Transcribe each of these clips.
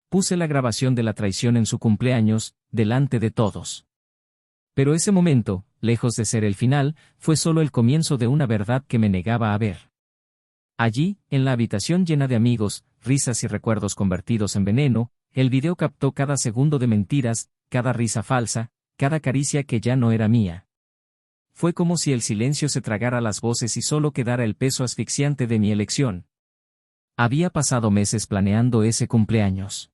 puse la grabación de la traición en su cumpleaños, delante de todos. Pero ese momento, lejos de ser el final, fue solo el comienzo de una verdad que me negaba a ver. Allí, en la habitación llena de amigos, risas y recuerdos convertidos en veneno, el video captó cada segundo de mentiras, cada risa falsa, cada caricia que ya no era mía. Fue como si el silencio se tragara las voces y solo quedara el peso asfixiante de mi elección. Había pasado meses planeando ese cumpleaños.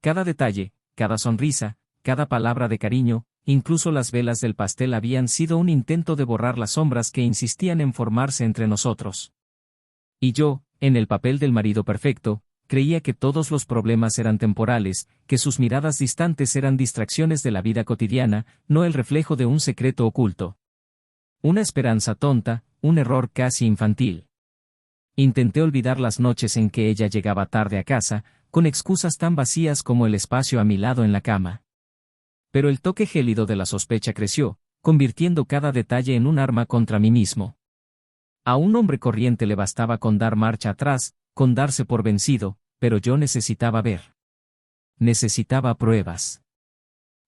Cada detalle, cada sonrisa, cada palabra de cariño, incluso las velas del pastel habían sido un intento de borrar las sombras que insistían en formarse entre nosotros. Y yo, en el papel del marido perfecto, creía que todos los problemas eran temporales, que sus miradas distantes eran distracciones de la vida cotidiana, no el reflejo de un secreto oculto. Una esperanza tonta, un error casi infantil. Intenté olvidar las noches en que ella llegaba tarde a casa, con excusas tan vacías como el espacio a mi lado en la cama. Pero el toque gélido de la sospecha creció, convirtiendo cada detalle en un arma contra mí mismo. A un hombre corriente le bastaba con dar marcha atrás, con darse por vencido, pero yo necesitaba ver. Necesitaba pruebas.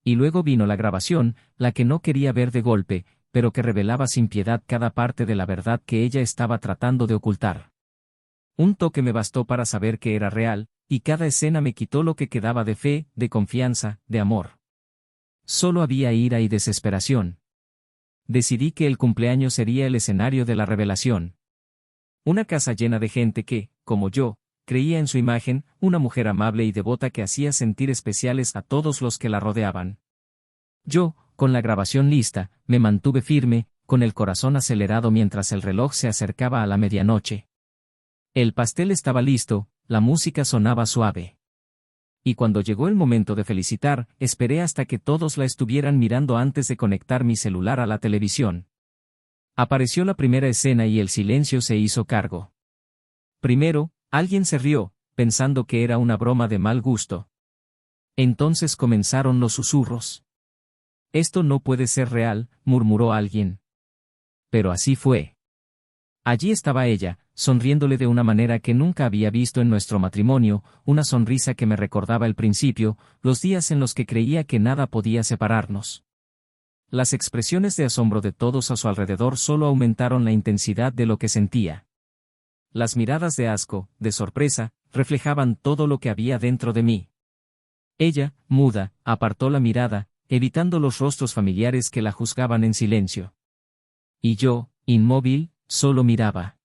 Y luego vino la grabación, la que no quería ver de golpe, pero que revelaba sin piedad cada parte de la verdad que ella estaba tratando de ocultar. Un toque me bastó para saber que era real, y cada escena me quitó lo que quedaba de fe, de confianza, de amor. Solo había ira y desesperación. Decidí que el cumpleaños sería el escenario de la revelación. Una casa llena de gente que, como yo, creía en su imagen, una mujer amable y devota que hacía sentir especiales a todos los que la rodeaban. Yo, con la grabación lista, me mantuve firme, con el corazón acelerado mientras el reloj se acercaba a la medianoche. El pastel estaba listo, la música sonaba suave. Y cuando llegó el momento de felicitar, esperé hasta que todos la estuvieran mirando antes de conectar mi celular a la televisión. Apareció la primera escena y el silencio se hizo cargo. Primero, alguien se rió, pensando que era una broma de mal gusto. Entonces comenzaron los susurros. «Esto no puede ser real», murmuró alguien. Pero así fue. Allí estaba ella, sonriéndole de una manera que nunca había visto en nuestro matrimonio, una sonrisa que me recordaba el principio, los días en los que creía que nada podía separarnos. Las expresiones de asombro de todos a su alrededor solo aumentaron la intensidad de lo que sentía. Las miradas de asco, de sorpresa, reflejaban todo lo que había dentro de mí. Ella, muda, apartó la mirada, evitando los rostros familiares que la juzgaban en silencio. Y yo, inmóvil, solo miraba.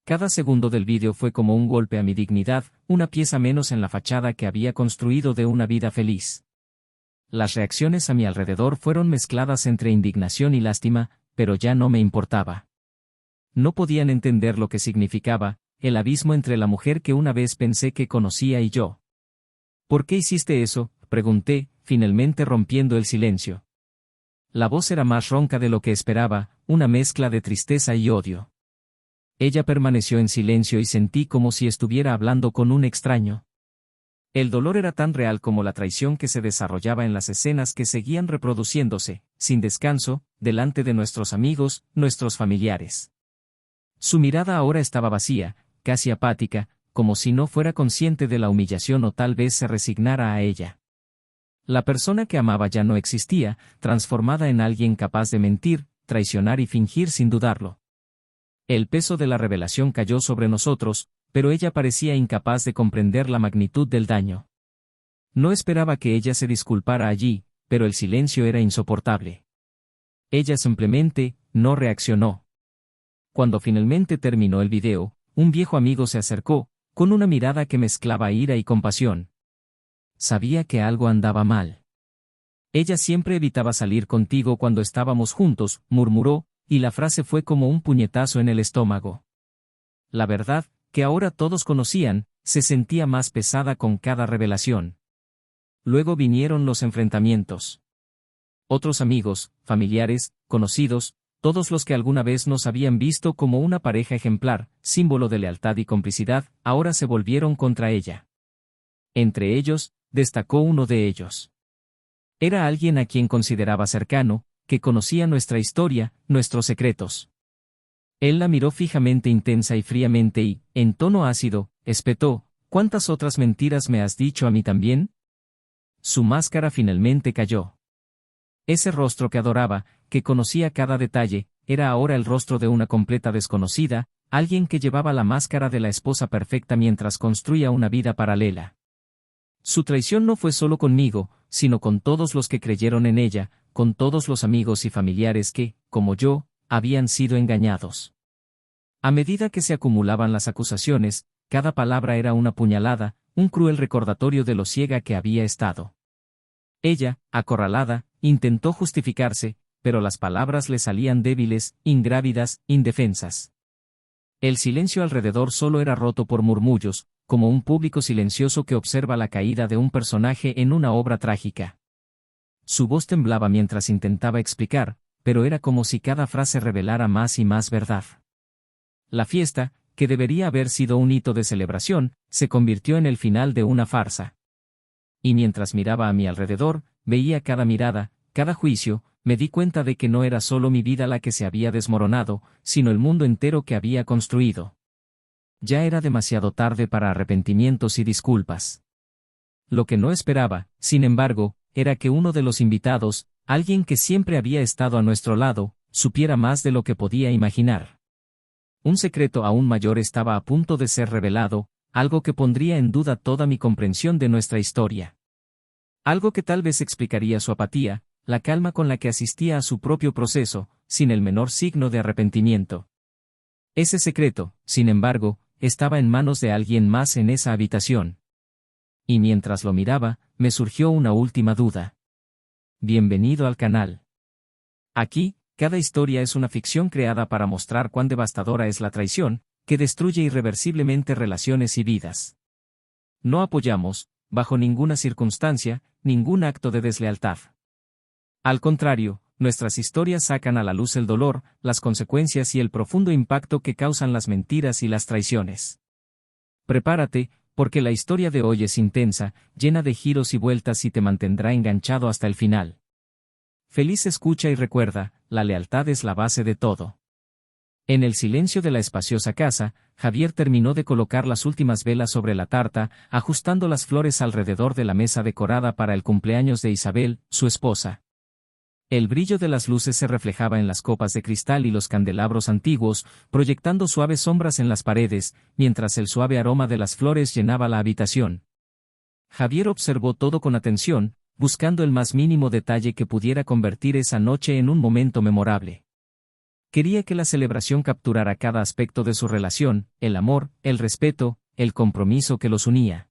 Cada segundo del vídeo fue como un golpe a mi dignidad, una pieza menos en la fachada que había construido de una vida feliz. Las reacciones a mi alrededor fueron mezcladas entre indignación y lástima, pero ya no me importaba. No podían entender lo que significaba, el abismo entre la mujer que una vez pensé que conocía y yo. «¿Por qué hiciste eso?», pregunté, finalmente rompiendo el silencio. La voz era más ronca de lo que esperaba, una mezcla de tristeza y odio. Ella permaneció en silencio y sentí como si estuviera hablando con un extraño. El dolor era tan real como la traición que se desarrollaba en las escenas que seguían reproduciéndose, sin descanso, delante de nuestros amigos, nuestros familiares. Su mirada ahora estaba vacía, casi apática, como si no fuera consciente de la humillación o tal vez se resignara a ella. La persona que amaba ya no existía, transformada en alguien capaz de mentir, traicionar y fingir sin dudarlo. El peso de la revelación cayó sobre nosotros, pero ella parecía incapaz de comprender la magnitud del daño. No esperaba que ella se disculpara allí, pero el silencio era insoportable. Ella simplemente no reaccionó. Cuando finalmente terminó el video, un viejo amigo se acercó, con una mirada que mezclaba ira y compasión. Sabía que algo andaba mal. Ella siempre evitaba salir contigo cuando estábamos juntos, murmuró, y la frase fue como un puñetazo en el estómago. La verdad, que ahora todos conocían, se sentía más pesada con cada revelación. Luego vinieron los enfrentamientos. Otros amigos, familiares, conocidos, todos los que alguna vez nos habían visto como una pareja ejemplar, símbolo de lealtad y complicidad, ahora se volvieron contra ella. Entre ellos, destacó uno de ellos. Era alguien a quien consideraba cercano, que conocía nuestra historia, nuestros secretos. Él la miró fijamente, intensa y fríamente y, en tono ácido, espetó: ¿Cuántas otras mentiras me has dicho a mí también? Su máscara finalmente cayó. Ese rostro que adoraba, que conocía cada detalle, era ahora el rostro de una completa desconocida, alguien que llevaba la máscara de la esposa perfecta mientras construía una vida paralela. Su traición no fue solo conmigo, sino con todos los que creyeron en ella, con todos los amigos y familiares que, como yo, habían sido engañados. A medida que se acumulaban las acusaciones, cada palabra era una puñalada, un cruel recordatorio de lo ciega que había estado. Ella, acorralada, intentó justificarse, pero las palabras le salían débiles, ingrávidas, indefensas. El silencio alrededor solo era roto por murmullos, como un público silencioso que observa la caída de un personaje en una obra trágica. Su voz temblaba mientras intentaba explicar, pero era como si cada frase revelara más y más verdad. La fiesta, que debería haber sido un hito de celebración, se convirtió en el final de una farsa. Y mientras miraba a mi alrededor, veía cada mirada, cada juicio, me di cuenta de que no era solo mi vida la que se había desmoronado, sino el mundo entero que había construido. Ya era demasiado tarde para arrepentimientos y disculpas. Lo que no esperaba, sin embargo, era que uno de los invitados, alguien que siempre había estado a nuestro lado, supiera más de lo que podía imaginar. Un secreto aún mayor estaba a punto de ser revelado, algo que pondría en duda toda mi comprensión de nuestra historia. Algo que tal vez explicaría su apatía, la calma con la que asistía a su propio proceso, sin el menor signo de arrepentimiento. Ese secreto, sin embargo, estaba en manos de alguien más en esa habitación. Y mientras lo miraba, me surgió una última duda. Bienvenido al canal. Aquí, cada historia es una ficción creada para mostrar cuán devastadora es la traición, que destruye irreversiblemente relaciones y vidas. No apoyamos, bajo ninguna circunstancia, ningún acto de deslealtad. Al contrario, nuestras historias sacan a la luz el dolor, las consecuencias y el profundo impacto que causan las mentiras y las traiciones. Prepárate, porque la historia de hoy es intensa, llena de giros y vueltas y te mantendrá enganchado hasta el final. Feliz escucha y recuerda, la lealtad es la base de todo. En el silencio de la espaciosa casa, Javier terminó de colocar las últimas velas sobre la tarta, ajustando las flores alrededor de la mesa decorada para el cumpleaños de Isabel, su esposa. El brillo de las luces se reflejaba en las copas de cristal y los candelabros antiguos, proyectando suaves sombras en las paredes, mientras el suave aroma de las flores llenaba la habitación. Javier observó todo con atención, buscando el más mínimo detalle que pudiera convertir esa noche en un momento memorable. Quería que la celebración capturara cada aspecto de su relación, el amor, el respeto, el compromiso que los unía.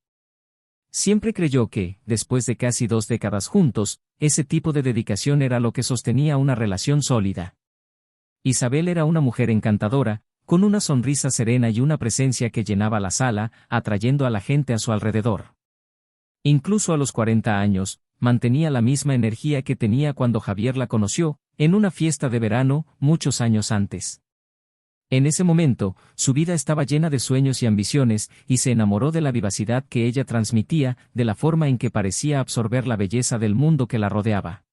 Siempre creyó que, después de casi 2 décadas juntos, ese tipo de dedicación era lo que sostenía una relación sólida. Isabel era una mujer encantadora, con una sonrisa serena y una presencia que llenaba la sala, atrayendo a la gente a su alrededor. Incluso a los 40 años, mantenía la misma energía que tenía cuando Javier la conoció, en una fiesta de verano, muchos años antes. En ese momento, su vida estaba llena de sueños y ambiciones, y se enamoró de la vivacidad que ella transmitía, de la forma en que parecía absorber la belleza del mundo que la rodeaba.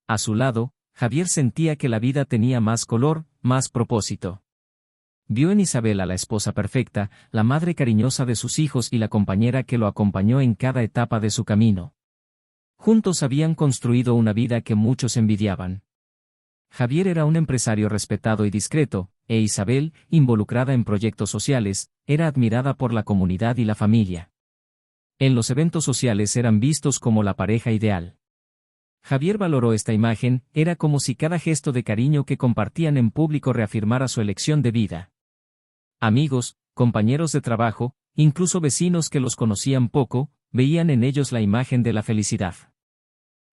A su lado, Javier sentía que la vida tenía más color, más propósito. Vio en Isabel a la esposa perfecta, la madre cariñosa de sus hijos y la compañera que lo acompañó en cada etapa de su camino. Juntos habían construido una vida que muchos envidiaban. Javier era un empresario respetado y discreto, e Isabel, involucrada en proyectos sociales, era admirada por la comunidad y la familia. En los eventos sociales eran vistos como la pareja ideal. Javier valoró esta imagen, era como si cada gesto de cariño que compartían en público reafirmara su elección de vida. Amigos, compañeros de trabajo, incluso vecinos que los conocían poco, veían en ellos la imagen de la felicidad.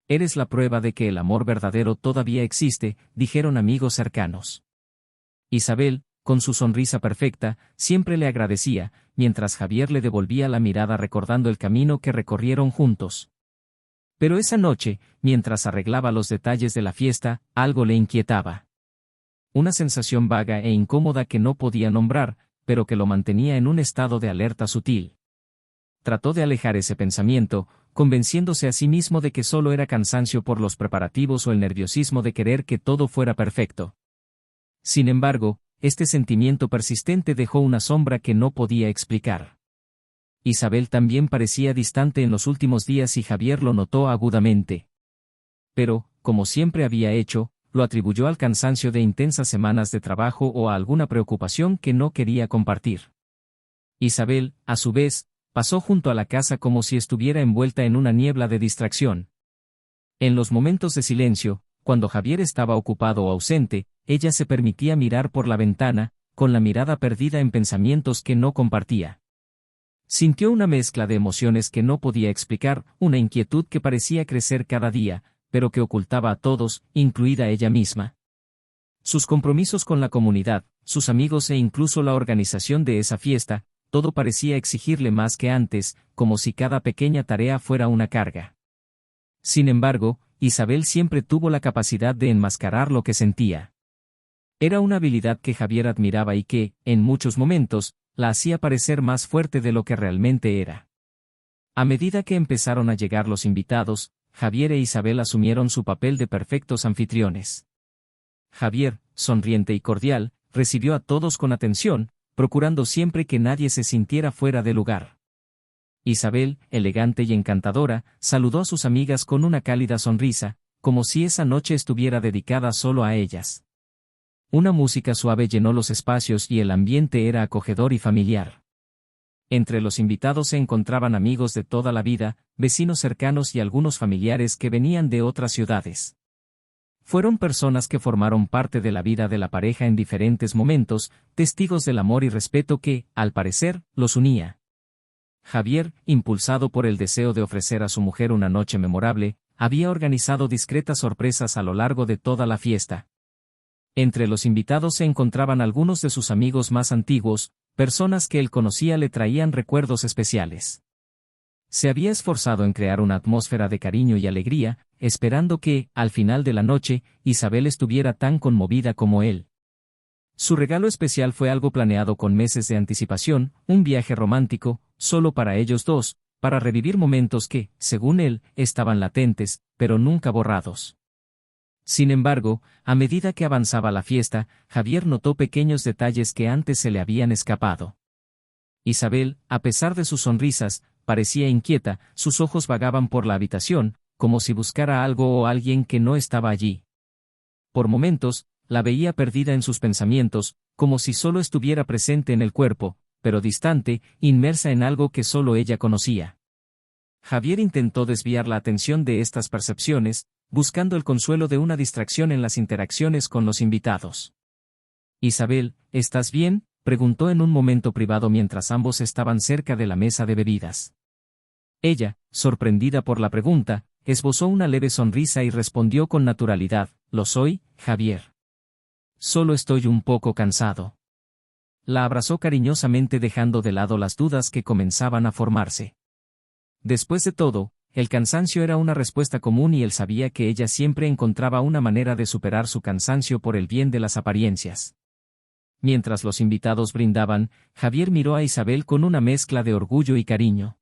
Eres la prueba de que el amor verdadero todavía existe, dijeron amigos cercanos. Isabel, con su sonrisa perfecta, siempre le agradecía, mientras Javier le devolvía la mirada recordando el camino que recorrieron juntos. Pero esa noche, mientras arreglaba los detalles de la fiesta, algo le inquietaba. Una sensación vaga e incómoda que no podía nombrar, pero que lo mantenía en un estado de alerta sutil. Trató de alejar ese pensamiento, convenciéndose a sí mismo de que solo era cansancio por los preparativos o el nerviosismo de querer que todo fuera perfecto. Sin embargo, este sentimiento persistente dejó una sombra que no podía explicar. Isabel también parecía distante en los últimos días y Javier lo notó agudamente. Pero, como siempre había hecho, lo atribuyó al cansancio de intensas semanas de trabajo o a alguna preocupación que no quería compartir. Isabel, a su vez, pasó junto a la casa como si estuviera envuelta en una niebla de distracción. En los momentos de silencio, cuando Javier estaba ocupado o ausente, ella se permitía mirar por la ventana, con la mirada perdida en pensamientos que no compartía. Sintió una mezcla de emociones que no podía explicar, una inquietud que parecía crecer cada día, pero que ocultaba a todos, incluida ella misma. Sus compromisos con la comunidad, sus amigos e incluso la organización de esa fiesta, todo parecía exigirle más que antes, como si cada pequeña tarea fuera una carga. Sin embargo, Isabel siempre tuvo la capacidad de enmascarar lo que sentía. Era una habilidad que Javier admiraba y que, en muchos momentos, la hacía parecer más fuerte de lo que realmente era. A medida que empezaron a llegar los invitados, Javier e Isabel asumieron su papel de perfectos anfitriones. Javier, sonriente y cordial, recibió a todos con atención, procurando siempre que nadie se sintiera fuera de lugar. Isabel, elegante y encantadora, saludó a sus amigas con una cálida sonrisa, como si esa noche estuviera dedicada solo a ellas. Una música suave llenó los espacios y el ambiente era acogedor y familiar. Entre los invitados se encontraban amigos de toda la vida, vecinos cercanos y algunos familiares que venían de otras ciudades. Fueron personas que formaron parte de la vida de la pareja en diferentes momentos, testigos del amor y respeto que, al parecer, los unía. Javier, impulsado por el deseo de ofrecer a su mujer una noche memorable, había organizado discretas sorpresas a lo largo de toda la fiesta. Entre los invitados se encontraban algunos de sus amigos más antiguos, personas que él conocía le traían recuerdos especiales. Se había esforzado en crear una atmósfera de cariño y alegría, esperando que, al final de la noche, Isabel estuviera tan conmovida como él. Su regalo especial fue algo planeado con meses de anticipación, un viaje romántico, solo para ellos dos, para revivir momentos que, según él, estaban latentes, pero nunca borrados. Sin embargo, a medida que avanzaba la fiesta, Javier notó pequeños detalles que antes se le habían escapado. Isabel, a pesar de sus sonrisas, parecía inquieta, sus ojos vagaban por la habitación, como si buscara algo o alguien que no estaba allí. Por momentos, la veía perdida en sus pensamientos, como si solo estuviera presente en el cuerpo, pero distante, inmersa en algo que solo ella conocía. Javier intentó desviar la atención de estas percepciones, buscando el consuelo de una distracción en las interacciones con los invitados. Isabel, ¿estás bien?, preguntó en un momento privado mientras ambos estaban cerca de la mesa de bebidas. Ella, sorprendida por la pregunta, esbozó una leve sonrisa y respondió con naturalidad, «Lo soy, Javier. Solo estoy un poco cansado». La abrazó cariñosamente dejando de lado las dudas que comenzaban a formarse. Después de todo, el cansancio era una respuesta común y él sabía que ella siempre encontraba una manera de superar su cansancio por el bien de las apariencias. Mientras los invitados brindaban, Javier miró a Isabel con una mezcla de orgullo y cariño.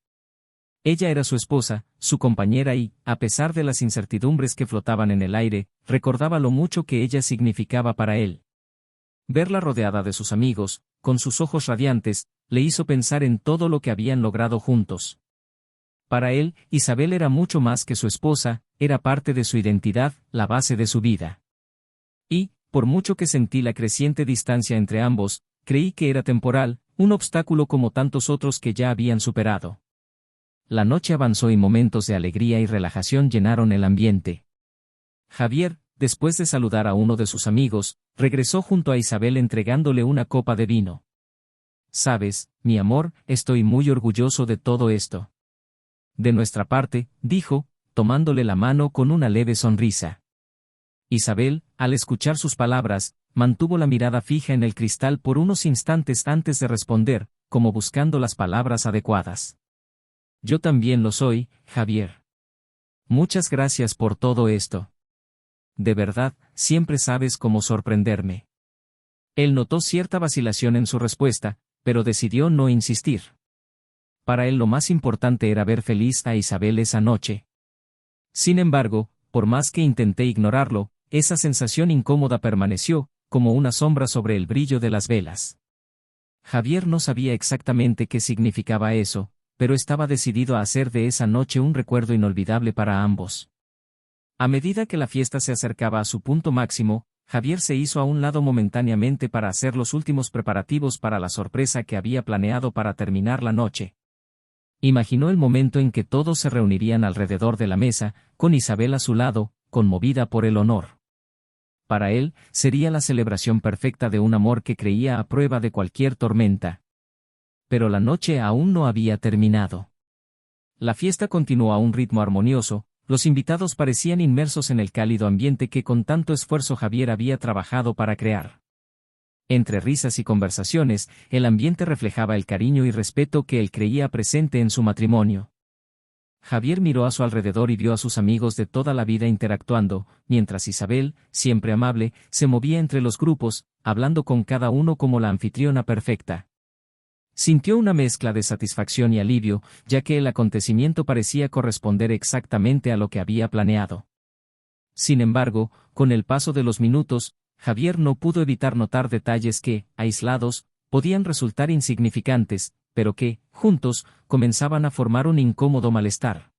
Ella era su esposa, su compañera y, a pesar de las incertidumbres que flotaban en el aire, recordaba lo mucho que ella significaba para él. Verla rodeada de sus amigos, con sus ojos radiantes, le hizo pensar en todo lo que habían logrado juntos. Para él, Isabel era mucho más que su esposa, era parte de su identidad, la base de su vida. Y, por mucho que sentí la creciente distancia entre ambos, creí que era temporal, un obstáculo como tantos otros que ya habían superado. La noche avanzó y momentos de alegría y relajación llenaron el ambiente. Javier, después de saludar a uno de sus amigos, regresó junto a Isabel entregándole una copa de vino. «Sabes, mi amor, estoy muy orgulloso de todo esto». «De nuestra parte», dijo, tomándole la mano con una leve sonrisa. Isabel, al escuchar sus palabras, mantuvo la mirada fija en el cristal por unos instantes antes de responder, como buscando las palabras adecuadas. «Yo también lo soy, Javier. Muchas gracias por todo esto. De verdad, siempre sabes cómo sorprenderme». Él notó cierta vacilación en su respuesta, pero decidió no insistir. Para él lo más importante era ver feliz a Isabel esa noche. Sin embargo, por más que intenté ignorarlo, esa sensación incómoda permaneció, como una sombra sobre el brillo de las velas. Javier no sabía exactamente qué significaba eso, pero estaba decidido a hacer de esa noche un recuerdo inolvidable para ambos. A medida que la fiesta se acercaba a su punto máximo, Javier se hizo a un lado momentáneamente para hacer los últimos preparativos para la sorpresa que había planeado para terminar la noche. Imaginó el momento en que todos se reunirían alrededor de la mesa, con Isabel a su lado, conmovida por el honor. Para él, sería la celebración perfecta de un amor que creía a prueba de cualquier tormenta. Pero la noche aún no había terminado. La fiesta continuó a un ritmo armonioso, los invitados parecían inmersos en el cálido ambiente que con tanto esfuerzo Javier había trabajado para crear. Entre risas y conversaciones, el ambiente reflejaba el cariño y respeto que él creía presente en su matrimonio. Javier miró a su alrededor y vio a sus amigos de toda la vida interactuando, mientras Isabel, siempre amable, se movía entre los grupos, hablando con cada uno como la anfitriona perfecta. Sintió una mezcla de satisfacción y alivio, ya que el acontecimiento parecía corresponder exactamente a lo que había planeado. Sin embargo, con el paso de los minutos, Javier no pudo evitar notar detalles que, aislados, podían resultar insignificantes, pero que, juntos, comenzaban a formar un incómodo malestar.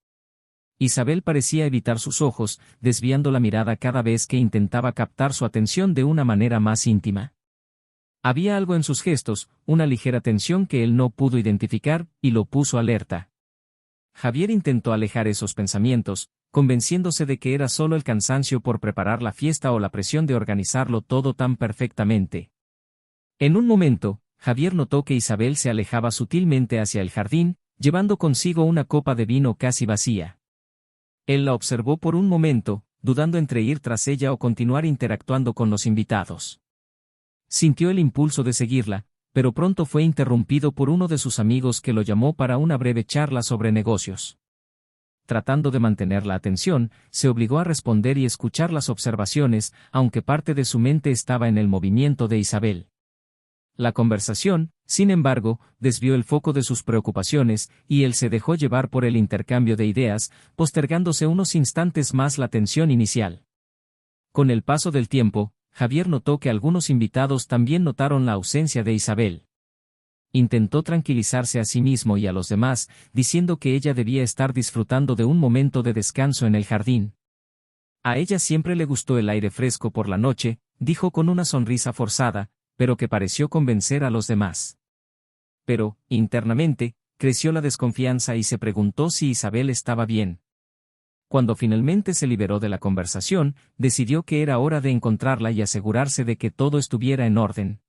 Isabel parecía evitar sus ojos, desviando la mirada cada vez que intentaba captar su atención de una manera más íntima. Había algo en sus gestos, una ligera tensión que él no pudo identificar, y lo puso alerta. Javier intentó alejar esos pensamientos, convenciéndose de que era solo el cansancio por preparar la fiesta o la presión de organizarlo todo tan perfectamente. En un momento, Javier notó que Isabel se alejaba sutilmente hacia el jardín, llevando consigo una copa de vino casi vacía. Él la observó por un momento, dudando entre ir tras ella o continuar interactuando con los invitados. Sintió el impulso de seguirla, pero pronto fue interrumpido por uno de sus amigos que lo llamó para una breve charla sobre negocios. Tratando de mantener la atención, se obligó a responder y escuchar las observaciones, aunque parte de su mente estaba en el movimiento de Isabel. La conversación, sin embargo, desvió el foco de sus preocupaciones, y él se dejó llevar por el intercambio de ideas, postergándose unos instantes más la tensión inicial. Con el paso del tiempo, Javier notó que algunos invitados también notaron la ausencia de Isabel. Intentó tranquilizarse a sí mismo y a los demás, diciendo que ella debía estar disfrutando de un momento de descanso en el jardín. A ella siempre le gustó el aire fresco por la noche, dijo con una sonrisa forzada, pero que pareció convencer a los demás. Pero, internamente, creció la desconfianza y se preguntó si Isabel estaba bien. Cuando finalmente se liberó de la conversación, decidió que era hora de encontrarla y asegurarse de que todo estuviera en orden.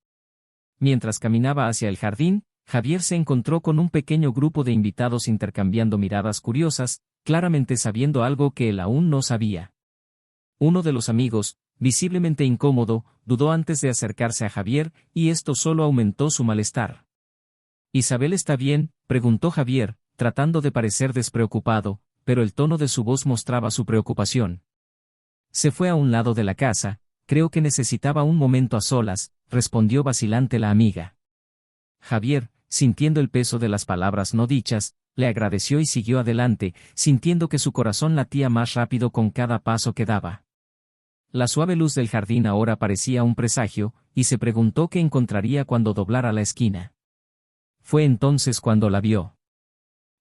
Mientras caminaba hacia el jardín, Javier se encontró con un pequeño grupo de invitados intercambiando miradas curiosas, claramente sabiendo algo que él aún no sabía. Uno de los amigos, visiblemente incómodo, dudó antes de acercarse a Javier, y esto solo aumentó su malestar. ¿Isabel está bien?, preguntó Javier, tratando de parecer despreocupado, pero el tono de su voz mostraba su preocupación. Se fue a un lado de la casa, creo que necesitaba un momento a solas, respondió vacilante la amiga. Javier, sintiendo el peso de las palabras no dichas, le agradeció y siguió adelante, sintiendo que su corazón latía más rápido con cada paso que daba. La suave luz del jardín ahora parecía un presagio, y se preguntó qué encontraría cuando doblara la esquina. Fue entonces cuando la vio.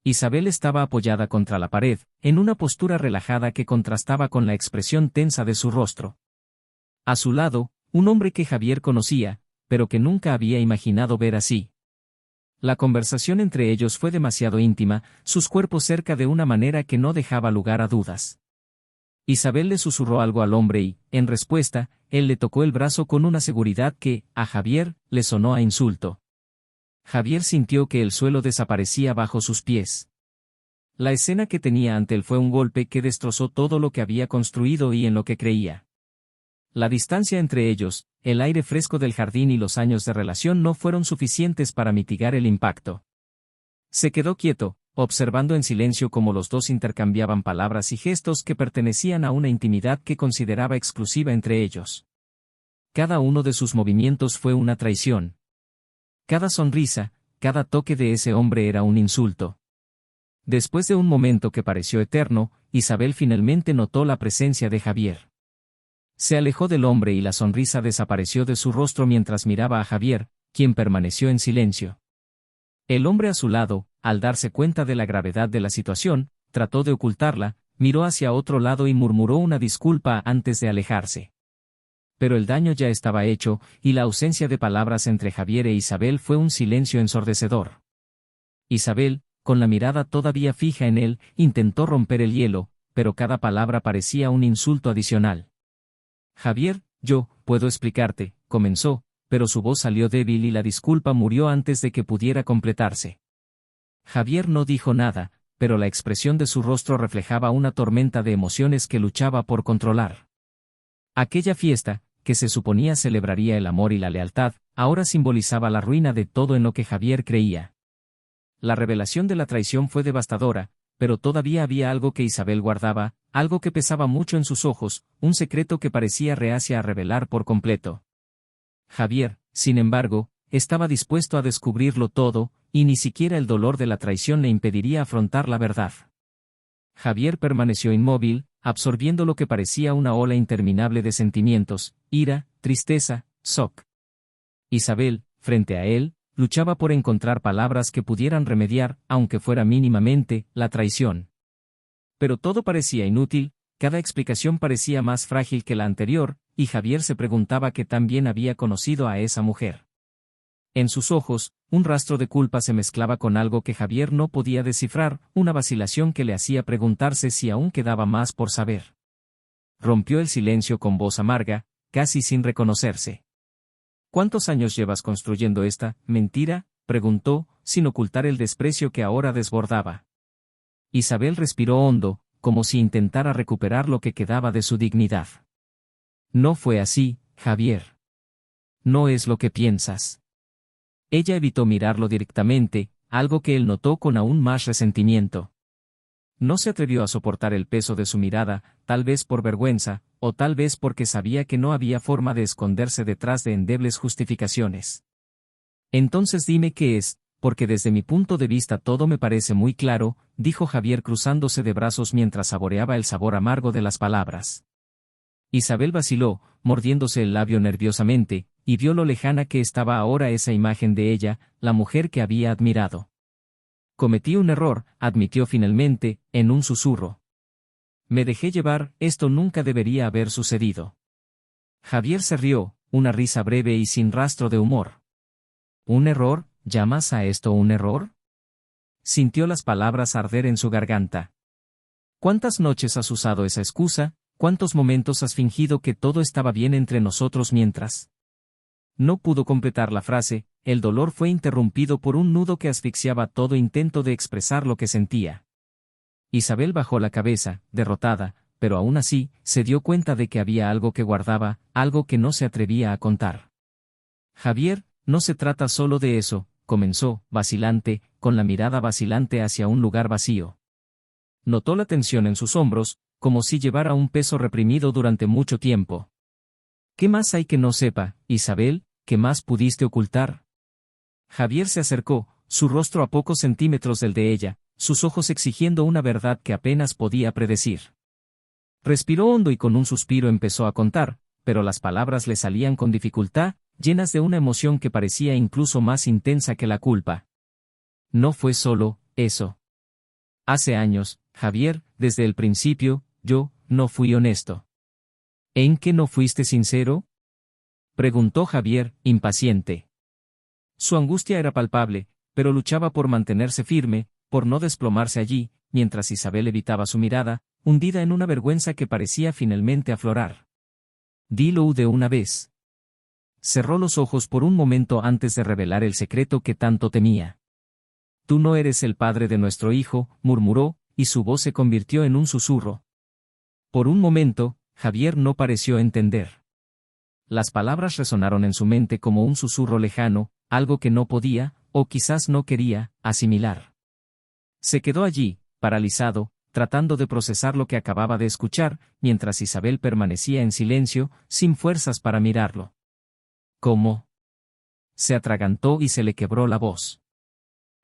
Isabel estaba apoyada contra la pared, en una postura relajada que contrastaba con la expresión tensa de su rostro. A su lado, un hombre que Javier conocía, pero que nunca había imaginado ver así. La conversación entre ellos fue demasiado íntima, sus cuerpos cerca de una manera que no dejaba lugar a dudas. Isabel le susurró algo al hombre y, en respuesta, él le tocó el brazo con una seguridad que, a Javier, le sonó a insulto. Javier sintió que el suelo desaparecía bajo sus pies. La escena que tenía ante él fue un golpe que destrozó todo lo que había construido y en lo que creía. La distancia entre ellos, el aire fresco del jardín y los años de relación no fueron suficientes para mitigar el impacto. Se quedó quieto, observando en silencio cómo los dos intercambiaban palabras y gestos que pertenecían a una intimidad que consideraba exclusiva entre ellos. Cada uno de sus movimientos fue una traición. Cada sonrisa, cada toque de ese hombre era un insulto. Después de un momento que pareció eterno, Isabel finalmente notó la presencia de Javier. Se alejó del hombre y la sonrisa desapareció de su rostro mientras miraba a Javier, quien permaneció en silencio. El hombre a su lado, al darse cuenta de la gravedad de la situación, trató de ocultarla, miró hacia otro lado y murmuró una disculpa antes de alejarse. Pero el daño ya estaba hecho, y la ausencia de palabras entre Javier e Isabel fue un silencio ensordecedor. Isabel, con la mirada todavía fija en él, intentó romper el hielo, pero cada palabra parecía un insulto adicional. Javier, yo puedo explicarte, comenzó, pero su voz salió débil y la disculpa murió antes de que pudiera completarse. Javier no dijo nada, pero la expresión de su rostro reflejaba una tormenta de emociones que luchaba por controlar. Aquella fiesta, que se suponía celebraría el amor y la lealtad, ahora simbolizaba la ruina de todo en lo que Javier creía. La revelación de la traición fue devastadora, pero todavía había algo que Isabel guardaba, algo que pesaba mucho en sus ojos, un secreto que parecía reacia a revelar por completo. Javier, sin embargo, estaba dispuesto a descubrirlo todo, y ni siquiera el dolor de la traición le impediría afrontar la verdad. Javier permaneció inmóvil, absorbiendo lo que parecía una ola interminable de sentimientos, ira, tristeza, shock. Isabel, frente a él, luchaba por encontrar palabras que pudieran remediar, aunque fuera mínimamente, la traición. Pero todo parecía inútil, cada explicación parecía más frágil que la anterior, y Javier se preguntaba qué tan bien había conocido a esa mujer. En sus ojos, un rastro de culpa se mezclaba con algo que Javier no podía descifrar, una vacilación que le hacía preguntarse si aún quedaba más por saber. Rompió el silencio con voz amarga, casi sin reconocerse. ¿Cuántos años llevas construyendo esta mentira?, preguntó, sin ocultar el desprecio que ahora desbordaba. Isabel respiró hondo, como si intentara recuperar lo que quedaba de su dignidad. No fue así, Javier. No es lo que piensas. Ella evitó mirarlo directamente, algo que él notó con aún más resentimiento. No se atrevió a soportar el peso de su mirada, tal vez por vergüenza, o tal vez porque sabía que no había forma de esconderse detrás de endebles justificaciones. Entonces dime qué es, porque desde mi punto de vista todo me parece muy claro, dijo Javier cruzándose de brazos mientras saboreaba el sabor amargo de las palabras. Isabel vaciló, mordiéndose el labio nerviosamente, y vio lo lejana que estaba ahora esa imagen de ella, la mujer que había admirado. Cometí un error, admitió finalmente, en un susurro. Me dejé llevar, esto nunca debería haber sucedido. Javier se rió, una risa breve y sin rastro de humor. ¿Un error? ¿Llamas a esto un error? Sintió las palabras arder en su garganta. ¿Cuántas noches has usado esa excusa? ¿Cuántos momentos has fingido que todo estaba bien entre nosotros mientras? No pudo completar la frase, el dolor fue interrumpido por un nudo que asfixiaba todo intento de expresar lo que sentía. Isabel bajó la cabeza, derrotada, pero aún así, se dio cuenta de que había algo que guardaba, algo que no se atrevía a contar. Javier, no se trata solo de eso, comenzó, vacilante, con la mirada vacilante hacia un lugar vacío. Notó la tensión en sus hombros, como si llevara un peso reprimido durante mucho tiempo. ¿Qué más hay que no sepa, Isabel? ¿Qué más pudiste ocultar? Javier se acercó, su rostro a pocos centímetros del de ella, sus ojos exigiendo una verdad que apenas podía predecir. Respiró hondo y con un suspiro empezó a contar, pero las palabras le salían con dificultad, llenas de una emoción que parecía incluso más intensa que la culpa. No fue solo eso. Hace años, Javier, desde el principio, yo no fui honesto. ¿En qué no fuiste sincero?, preguntó Javier, impaciente. Su angustia era palpable, pero luchaba por mantenerse firme, por no desplomarse allí, mientras Isabel evitaba su mirada, hundida en una vergüenza que parecía finalmente aflorar. Dilo de una vez. Cerró los ojos por un momento antes de revelar el secreto que tanto temía. Tú no eres el padre de nuestro hijo, murmuró, y su voz se convirtió en un susurro. Por un momento, Javier no pareció entender. Las palabras resonaron en su mente como un susurro lejano, algo que no podía, o quizás no quería, asimilar. Se quedó allí, paralizado, tratando de procesar lo que acababa de escuchar, mientras Isabel permanecía en silencio, sin fuerzas para mirarlo. ¿Cómo? Se atragantó y se le quebró la voz.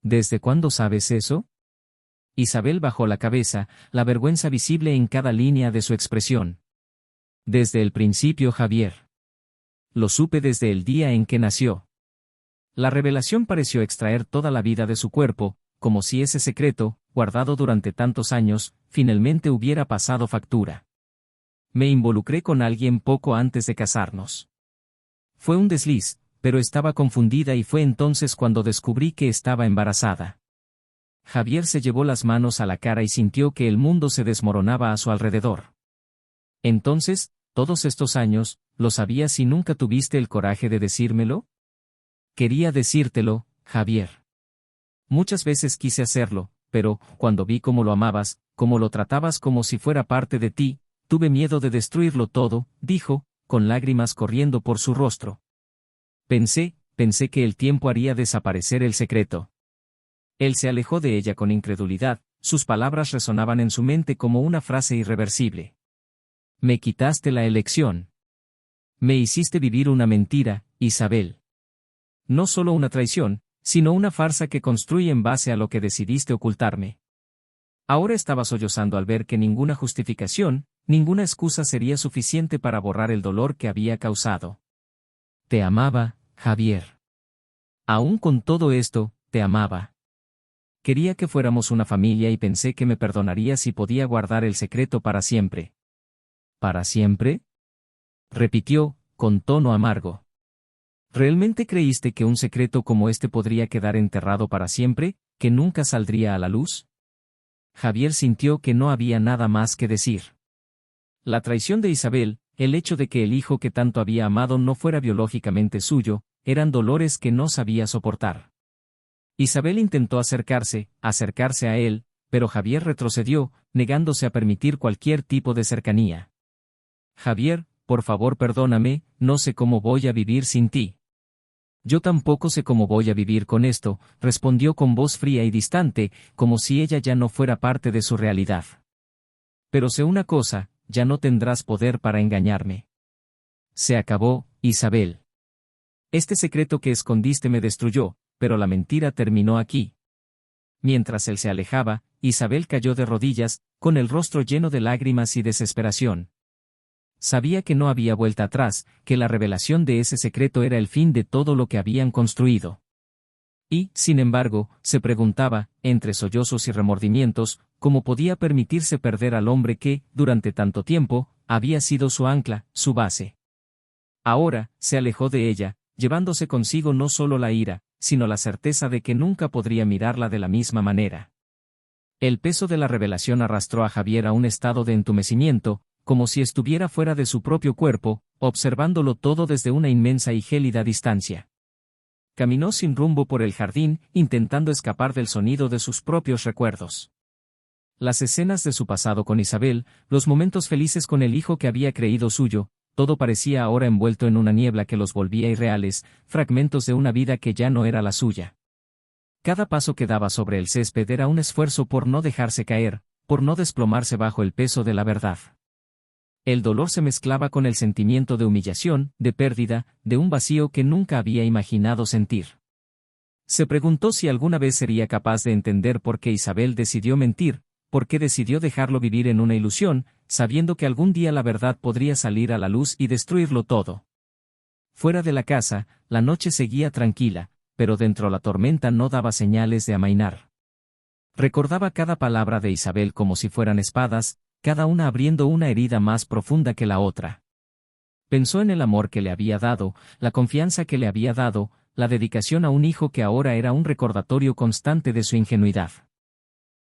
¿Desde cuándo sabes eso? Isabel bajó la cabeza, la vergüenza visible en cada línea de su expresión. Desde el principio, Javier. Lo supe desde el día en que nació. La revelación pareció extraer toda la vida de su cuerpo, como si ese secreto, guardado durante tantos años, finalmente hubiera pasado factura. Me involucré con alguien poco antes de casarnos. Fue un desliz, pero estaba confundida y fue entonces cuando descubrí que estaba embarazada. Javier se llevó las manos a la cara y sintió que el mundo se desmoronaba a su alrededor. Entonces, todos estos años, ¿lo sabías y nunca tuviste el coraje de decírmelo? Quería decírtelo, Javier. Muchas veces quise hacerlo, pero, cuando vi cómo lo amabas, cómo lo tratabas como si fuera parte de ti, tuve miedo de destruirlo todo, dijo, con lágrimas corriendo por su rostro. Pensé que el tiempo haría desaparecer el secreto. Él se alejó de ella con incredulidad, sus palabras resonaban en su mente como una frase irreversible. Me quitaste la elección. Me hiciste vivir una mentira, Isabel. No solo una traición, sino una farsa que construye en base a lo que decidiste ocultarme. Ahora estaba sollozando al ver que ninguna justificación, ninguna excusa sería suficiente para borrar el dolor que había causado. Te amaba, Javier. Aún con todo esto, te amaba. Quería que fuéramos una familia y pensé que me perdonaría si podía guardar el secreto para siempre. ¿Para siempre? Repitió, con tono amargo. ¿Realmente creíste que un secreto como este podría quedar enterrado para siempre, que nunca saldría a la luz? Javier sintió que no había nada más que decir. La traición de Isabel, el hecho de que el hijo que tanto había amado no fuera biológicamente suyo, eran dolores que no sabía soportar. Isabel intentó acercarse a él, pero Javier retrocedió, negándose a permitir cualquier tipo de cercanía. Javier, por favor perdóname, no sé cómo voy a vivir sin ti. Yo tampoco sé cómo voy a vivir con esto, respondió con voz fría y distante, como si ella ya no fuera parte de su realidad. Pero sé una cosa, ya no tendrás poder para engañarme. Se acabó, Isabel. Este secreto que escondiste me destruyó, pero la mentira terminó aquí. Mientras él se alejaba, Isabel cayó de rodillas, con el rostro lleno de lágrimas y desesperación. Sabía que no había vuelta atrás, que la revelación de ese secreto era el fin de todo lo que habían construido. Y, sin embargo, se preguntaba, entre sollozos y remordimientos, cómo podía permitirse perder al hombre que, durante tanto tiempo, había sido su ancla, su base. Ahora, se alejó de ella, llevándose consigo no solo la ira, sino la certeza de que nunca podría mirarla de la misma manera. El peso de la revelación arrastró a Javier a un estado de entumecimiento, como si estuviera fuera de su propio cuerpo, observándolo todo desde una inmensa y gélida distancia. Caminó sin rumbo por el jardín, intentando escapar del sonido de sus propios recuerdos. Las escenas de su pasado con Isabel, los momentos felices con el hijo que había creído suyo, todo parecía ahora envuelto en una niebla que los volvía irreales, fragmentos de una vida que ya no era la suya. Cada paso que daba sobre el césped era un esfuerzo por no dejarse caer, por no desplomarse bajo el peso de la verdad. El dolor se mezclaba con el sentimiento de humillación, de pérdida, de un vacío que nunca había imaginado sentir. Se preguntó si alguna vez sería capaz de entender por qué Isabel decidió mentir, por qué decidió dejarlo vivir en una ilusión, sabiendo que algún día la verdad podría salir a la luz y destruirlo todo. Fuera de la casa, la noche seguía tranquila, pero dentro la tormenta no daba señales de amainar. Recordaba cada palabra de Isabel como si fueran espadas, cada una abriendo una herida más profunda que la otra. Pensó en el amor que le había dado, la confianza que le había dado, la dedicación a un hijo que ahora era un recordatorio constante de su ingenuidad.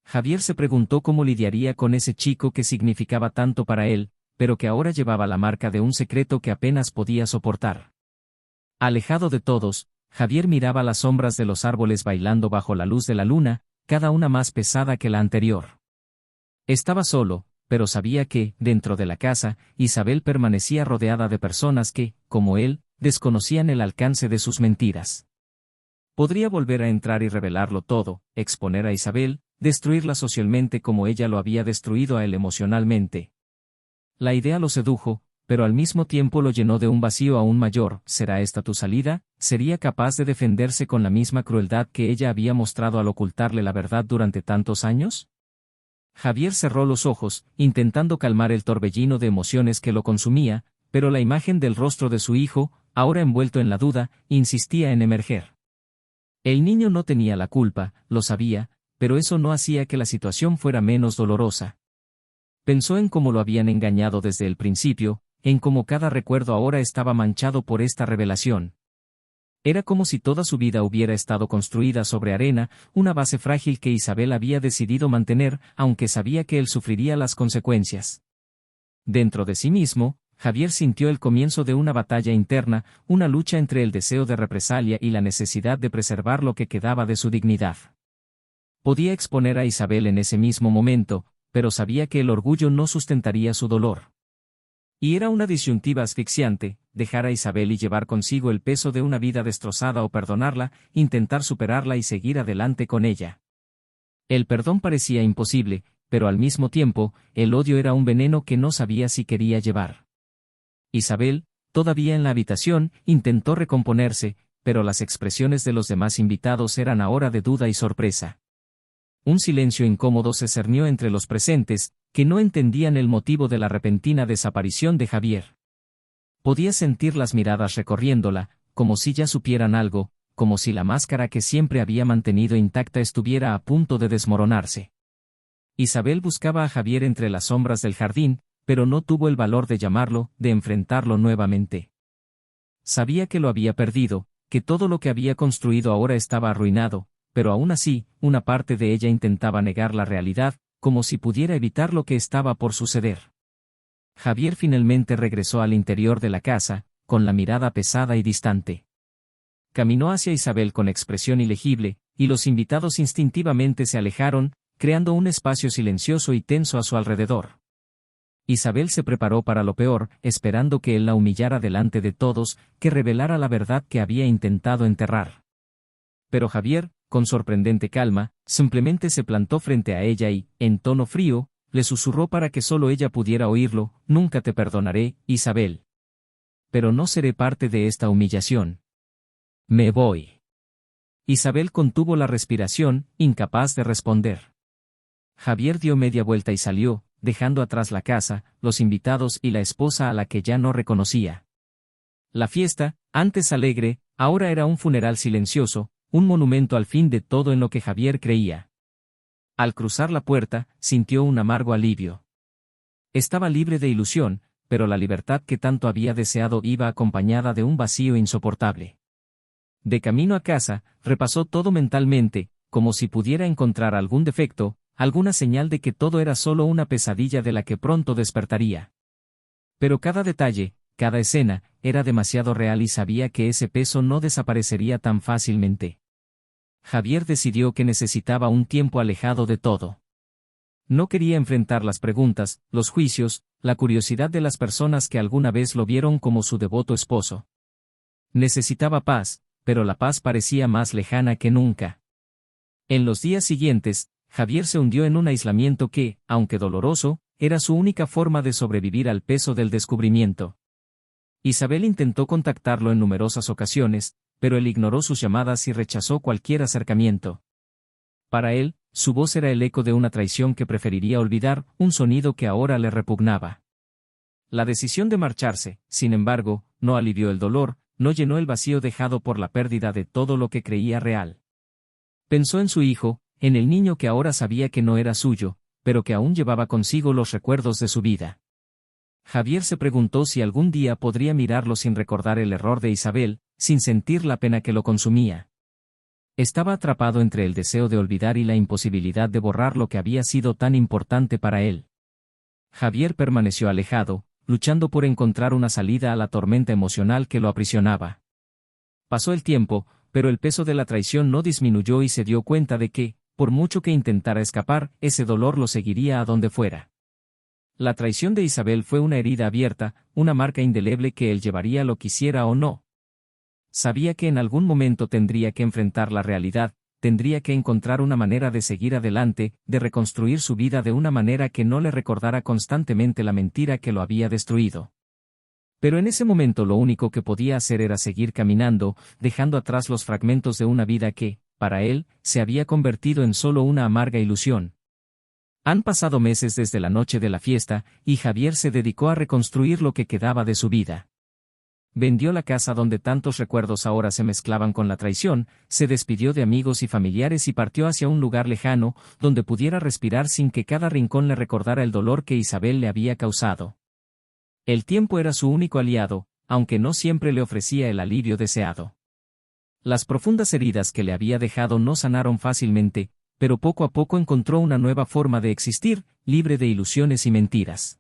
Javier se preguntó cómo lidiaría con ese chico que significaba tanto para él, pero que ahora llevaba la marca de un secreto que apenas podía soportar. Alejado de todos, Javier miraba las sombras de los árboles bailando bajo la luz de la luna, cada una más pesada que la anterior. Estaba solo, pero sabía que, dentro de la casa, Isabel permanecía rodeada de personas que, como él, desconocían el alcance de sus mentiras. Podría volver a entrar y revelarlo todo, exponer a Isabel, destruirla socialmente como ella lo había destruido a él emocionalmente. La idea lo sedujo, pero al mismo tiempo lo llenó de un vacío aún mayor. ¿Será esta tu salida? ¿Sería capaz de defenderse con la misma crueldad que ella había mostrado al ocultarle la verdad durante tantos años? Javier cerró los ojos, intentando calmar el torbellino de emociones que lo consumía, pero la imagen del rostro de su hijo, ahora envuelto en la duda, insistía en emerger. El niño no tenía la culpa, lo sabía, pero eso no hacía que la situación fuera menos dolorosa. Pensó en cómo lo habían engañado desde el principio, en cómo cada recuerdo ahora estaba manchado por esta revelación. Era como si toda su vida hubiera estado construida sobre arena, una base frágil que Isabel había decidido mantener, aunque sabía que él sufriría las consecuencias. Dentro de sí mismo, Javier sintió el comienzo de una batalla interna, una lucha entre el deseo de represalia y la necesidad de preservar lo que quedaba de su dignidad. Podía exponer a Isabel en ese mismo momento, pero sabía que el orgullo no sustentaría su dolor. Y era una disyuntiva asfixiante, dejar a Isabel y llevar consigo el peso de una vida destrozada o perdonarla, intentar superarla y seguir adelante con ella. El perdón parecía imposible, pero al mismo tiempo, el odio era un veneno que no sabía si quería llevar. Isabel, todavía en la habitación, intentó recomponerse, pero las expresiones de los demás invitados eran ahora de duda y sorpresa. Un silencio incómodo se cernió entre los presentes, que no entendían el motivo de la repentina desaparición de Javier. Podía sentir las miradas recorriéndola, como si ya supieran algo, como si la máscara que siempre había mantenido intacta estuviera a punto de desmoronarse. Isabel buscaba a Javier entre las sombras del jardín, pero no tuvo el valor de llamarlo, de enfrentarlo nuevamente. Sabía que lo había perdido, que todo lo que había construido ahora estaba arruinado, pero aún así, una parte de ella intentaba negar la realidad, como si pudiera evitar lo que estaba por suceder. Javier finalmente regresó al interior de la casa, con la mirada pesada y distante. Caminó hacia Isabel con expresión ilegible, y los invitados instintivamente se alejaron, creando un espacio silencioso y tenso a su alrededor. Isabel se preparó para lo peor, esperando que él la humillara delante de todos, que revelara la verdad que había intentado enterrar. Pero Javier, con sorprendente calma, simplemente se plantó frente a ella y, en tono frío, le susurró para que solo ella pudiera oírlo: «Nunca te perdonaré, Isabel. Pero no seré parte de esta humillación. Me voy». Isabel contuvo la respiración, incapaz de responder. Javier dio media vuelta y salió, dejando atrás la casa, los invitados y la esposa a la que ya no reconocía. La fiesta, antes alegre, ahora era un funeral silencioso, un monumento al fin de todo en lo que Javier creía. Al cruzar la puerta, sintió un amargo alivio. Estaba libre de ilusión, pero la libertad que tanto había deseado iba acompañada de un vacío insoportable. De camino a casa, repasó todo mentalmente, como si pudiera encontrar algún defecto, alguna señal de que todo era solo una pesadilla de la que pronto despertaría. Pero cada detalle, cada escena, era demasiado real y sabía que ese peso no desaparecería tan fácilmente. Javier decidió que necesitaba un tiempo alejado de todo. No quería enfrentar las preguntas, los juicios, la curiosidad de las personas que alguna vez lo vieron como su devoto esposo. Necesitaba paz, pero la paz parecía más lejana que nunca. En los días siguientes, Javier se hundió en un aislamiento que, aunque doloroso, era su única forma de sobrevivir al peso del descubrimiento. Isabel intentó contactarlo en numerosas ocasiones, pero él ignoró sus llamadas y rechazó cualquier acercamiento. Para él, su voz era el eco de una traición que preferiría olvidar, un sonido que ahora le repugnaba. La decisión de marcharse, sin embargo, no alivió el dolor, no llenó el vacío dejado por la pérdida de todo lo que creía real. Pensó en su hijo, en el niño que ahora sabía que no era suyo, pero que aún llevaba consigo los recuerdos de su vida. Javier se preguntó si algún día podría mirarlo sin recordar el error de Isabel, sin sentir la pena que lo consumía. Estaba atrapado entre el deseo de olvidar y la imposibilidad de borrar lo que había sido tan importante para él. Javier permaneció alejado, luchando por encontrar una salida a la tormenta emocional que lo aprisionaba. Pasó el tiempo, pero el peso de la traición no disminuyó y se dio cuenta de que, por mucho que intentara escapar, ese dolor lo seguiría a donde fuera. La traición de Isabel fue una herida abierta, una marca indeleble que él llevaría lo quisiera o no. Sabía que en algún momento tendría que enfrentar la realidad, tendría que encontrar una manera de seguir adelante, de reconstruir su vida de una manera que no le recordara constantemente la mentira que lo había destruido. Pero en ese momento lo único que podía hacer era seguir caminando, dejando atrás los fragmentos de una vida que, para él, se había convertido en solo una amarga ilusión. Han pasado meses desde la noche de la fiesta, y Javier se dedicó a reconstruir lo que quedaba de su vida. Vendió la casa donde tantos recuerdos ahora se mezclaban con la traición, se despidió de amigos y familiares y partió hacia un lugar lejano, donde pudiera respirar sin que cada rincón le recordara el dolor que Isabel le había causado. El tiempo era su único aliado, aunque no siempre le ofrecía el alivio deseado. Las profundas heridas que le había dejado no sanaron fácilmente, pero poco a poco encontró una nueva forma de existir, libre de ilusiones y mentiras.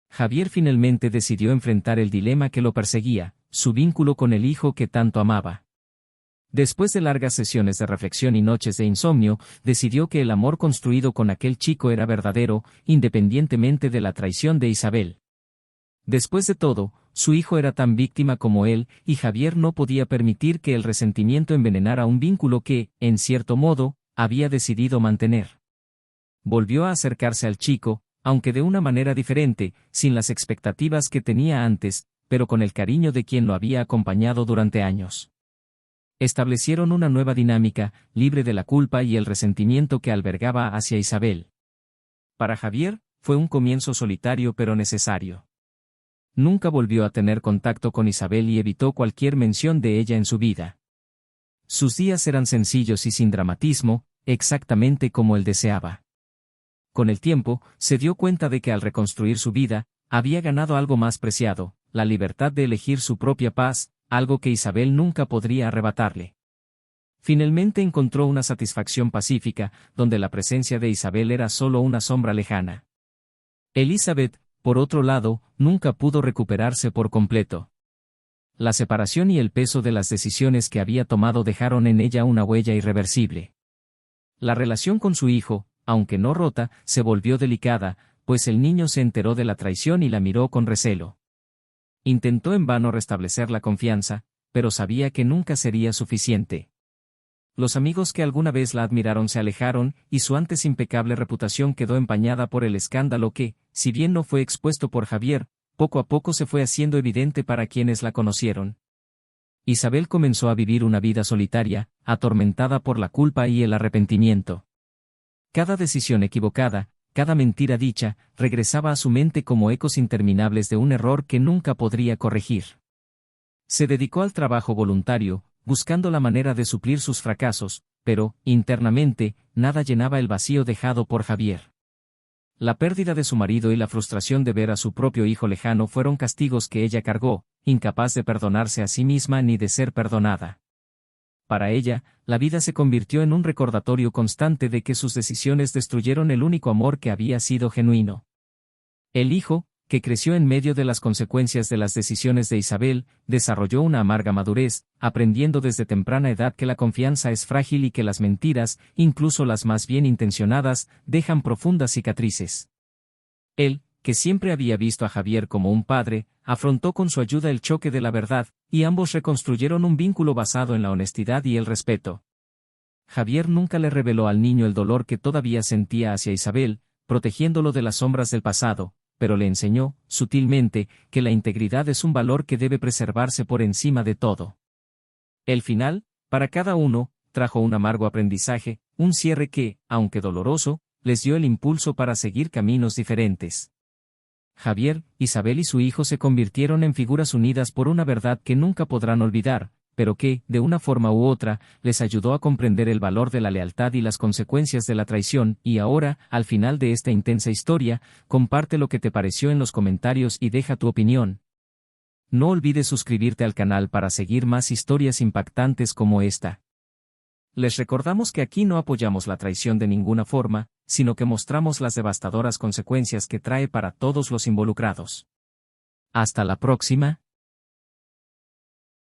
Javier finalmente decidió enfrentar el dilema que lo perseguía, su vínculo con el hijo que tanto amaba. Después de largas sesiones de reflexión y noches de insomnio, decidió que el amor construido con aquel chico era verdadero, independientemente de la traición de Isabel. Después de todo, su hijo era tan víctima como él, y Javier no podía permitir que el resentimiento envenenara un vínculo que, en cierto modo, había decidido mantener. Volvió a acercarse al chico, aunque de una manera diferente, sin las expectativas que tenía antes, pero con el cariño de quien lo había acompañado durante años. Establecieron una nueva dinámica, libre de la culpa y el resentimiento que albergaba hacia Isabel. Para Javier, fue un comienzo solitario pero necesario. Nunca volvió a tener contacto con Isabel y evitó cualquier mención de ella en su vida. Sus días eran sencillos y sin dramatismo, exactamente como él deseaba. Con el tiempo, se dio cuenta de que al reconstruir su vida, había ganado algo más preciado, la libertad de elegir su propia paz, algo que Isabel nunca podría arrebatarle. Finalmente encontró una satisfacción pacífica, donde la presencia de Isabel era solo una sombra lejana. Elizabeth, por otro lado, nunca pudo recuperarse por completo. La separación y el peso de las decisiones que había tomado dejaron en ella una huella irreversible. La relación con su hijo, aunque no rota, se volvió delicada, pues el niño se enteró de la traición y la miró con recelo. Intentó en vano restablecer la confianza, pero sabía que nunca sería suficiente. Los amigos que alguna vez la admiraron se alejaron, y su antes impecable reputación quedó empañada por el escándalo que, si bien no fue expuesto por Javier, poco a poco se fue haciendo evidente para quienes la conocieron. Isabel comenzó a vivir una vida solitaria, atormentada por la culpa y el arrepentimiento. Cada decisión equivocada, cada mentira dicha, regresaba a su mente como ecos interminables de un error que nunca podría corregir. Se dedicó al trabajo voluntario, buscando la manera de suplir sus fracasos, pero, internamente, nada llenaba el vacío dejado por Javier. La pérdida de su marido y la frustración de ver a su propio hijo lejano fueron castigos que ella cargó, incapaz de perdonarse a sí misma ni de ser perdonada. Para ella, la vida se convirtió en un recordatorio constante de que sus decisiones destruyeron el único amor que había sido genuino. El hijo, que creció en medio de las consecuencias de las decisiones de Isabel, desarrolló una amarga madurez, aprendiendo desde temprana edad que la confianza es frágil y que las mentiras, incluso las más bien intencionadas, dejan profundas cicatrices. Él, que siempre había visto a Javier como un padre, afrontó con su ayuda el choque de la verdad, y ambos reconstruyeron un vínculo basado en la honestidad y el respeto. Javier nunca le reveló al niño el dolor que todavía sentía hacia Isabel, protegiéndolo de las sombras del pasado, pero le enseñó, sutilmente, que la integridad es un valor que debe preservarse por encima de todo. El final, para cada uno, trajo un amargo aprendizaje, un cierre que, aunque doloroso, les dio el impulso para seguir caminos diferentes. Javier, Isabel y su hijo se convirtieron en figuras unidas por una verdad que nunca podrán olvidar, pero que, de una forma u otra, les ayudó a comprender el valor de la lealtad y las consecuencias de la traición, y ahora, al final de esta intensa historia, comparte lo que te pareció en los comentarios y deja tu opinión. No olvides suscribirte al canal para seguir más historias impactantes como esta. Les recordamos que aquí no apoyamos la traición de ninguna forma, sino que mostramos las devastadoras consecuencias que trae para todos los involucrados. Hasta la próxima.